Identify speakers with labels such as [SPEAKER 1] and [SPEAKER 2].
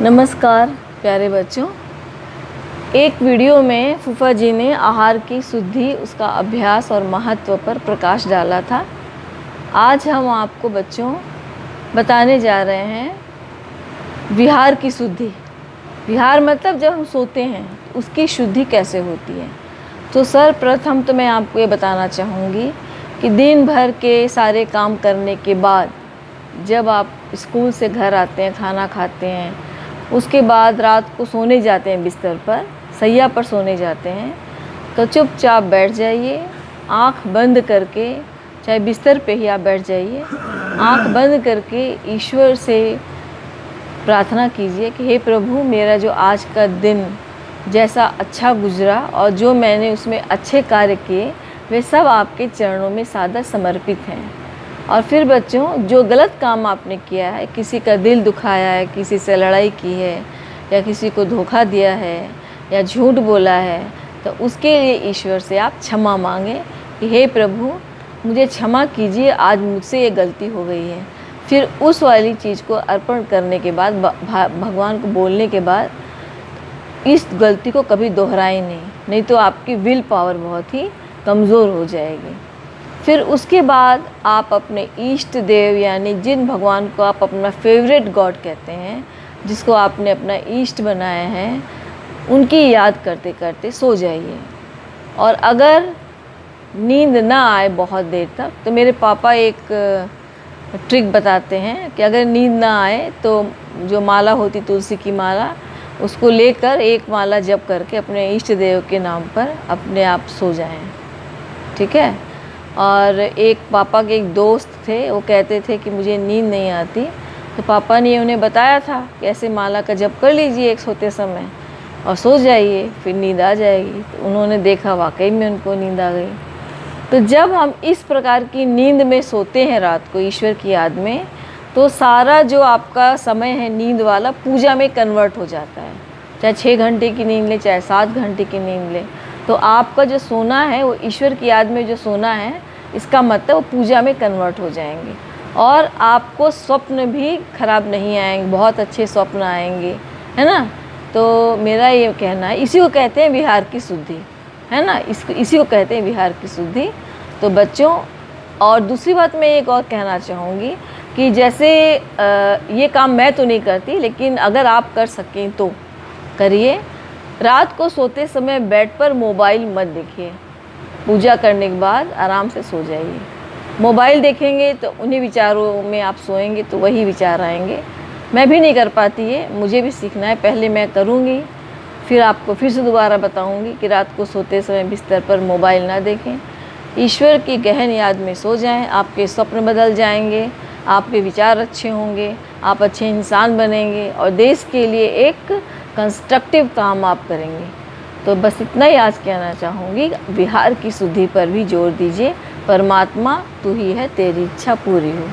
[SPEAKER 1] नमस्कार प्यारे बच्चों। एक वीडियो में फूफा जी ने आहार की शुद्धि, उसका अभ्यास और महत्व पर प्रकाश डाला था। आज हम आपको बच्चों बताने जा रहे हैं विहार की शुद्धि। विहार मतलब जब हम सोते हैं उसकी शुद्धि कैसे होती है। तो सर्वप्रथम तो मैं आपको ये बताना चाहूँगी कि दिन भर के सारे काम करने के बाद जब आप स्कूल से घर आते हैं, खाना खाते हैं, उसके बाद रात को सोने जाते हैं, बिस्तर पर सैया पर सोने जाते हैं, तो चुपचाप बैठ जाइए, आँख बंद करके, चाहे बिस्तर पे ही आप बैठ जाइए, आँख बंद करके ईश्वर से प्रार्थना कीजिए कि हे प्रभु, मेरा जो आज का दिन जैसा अच्छा गुजरा और जो मैंने उसमें अच्छे कार्य किए वे सब आपके चरणों में सादर समर्पित हैं। और फिर बच्चों, जो गलत काम आपने किया है, किसी का दिल दुखाया है, किसी से लड़ाई की है या किसी को धोखा दिया है या झूठ बोला है, तो उसके लिए ईश्वर से आप क्षमा मांगें कि हे प्रभु, मुझे क्षमा कीजिए, आज मुझसे ये गलती हो गई है। फिर उस वाली चीज़ को अर्पण करने के बाद, भगवान को बोलने के बाद, इस गलती को कभी दोहराएं नहीं तो आपकी विल पावर बहुत ही कमज़ोर हो जाएगी। फिर उसके बाद आप अपने इष्ट देव, यानी जिन भगवान को आप अपना फेवरेट गॉड कहते हैं, जिसको आपने अपना इष्ट बनाया है, उनकी याद करते करते सो जाइए। और अगर नींद ना आए बहुत देर तक, तो मेरे पापा एक ट्रिक बताते हैं कि अगर नींद ना आए तो जो माला होती, तुलसी की माला, उसको लेकर एक माला जप करके अपने इष्ट देव के नाम पर अपने आप सो जाएं। ठीक है। और एक पापा के एक दोस्त थे, वो कहते थे कि मुझे नींद नहीं आती, तो पापा ने उन्हें बताया था कि ऐसे माला का जप कर लीजिए एक सोते समय और सो जाइए, फिर नींद आ जाएगी। तो उन्होंने देखा, वाकई में उनको नींद आ गई। तो जब हम इस प्रकार की नींद में सोते हैं रात को ईश्वर की याद में, तो सारा जो आपका समय है नींद वाला पूजा में कन्वर्ट हो जाता है। चाहे 6 घंटे की नींद लें, चाहे 7 घंटे की नींद लें, तो आपका जो सोना है वो ईश्वर की याद में जो सोना है, इसका मतलब वो पूजा में कन्वर्ट हो जाएंगे। और आपको स्वप्न भी खराब नहीं आएंगे, बहुत अच्छे स्वप्न आएंगे, है ना। तो मेरा ये कहना है, इसी को कहते हैं विहार की शुद्धि, है ना। इसी को कहते हैं विहार की शुद्धि। तो बच्चों, और दूसरी बात मैं एक और कहना चाहूँगी कि जैसे ये काम मैं तो नहीं करती, लेकिन अगर आप कर सकें तो करिए। रात को सोते समय बेड पर मोबाइल मत देखिए। पूजा करने के बाद आराम से सो जाइए। मोबाइल देखेंगे तो उन्हीं विचारों में आप सोएंगे, तो वही विचार आएंगे। मैं भी नहीं कर पाती है, मुझे भी सीखना है, पहले मैं करूँगी, फिर आपको फिर से दोबारा बताऊँगी कि रात को सोते समय बिस्तर पर मोबाइल ना देखें, ईश्वर की गहन याद में सो जाएं। आपके स्वप्न बदल जाएंगे, आपके विचार अच्छे होंगे, आप अच्छे इंसान बनेंगे और देश के लिए एक कंस्ट्रक्टिव काम आप करेंगे। तो बस इतना ही आज कहना चाहूँगी। विहार की शुद्धि पर भी जोर दीजिए। परमात्मा तू ही है, तेरी इच्छा पूरी हो।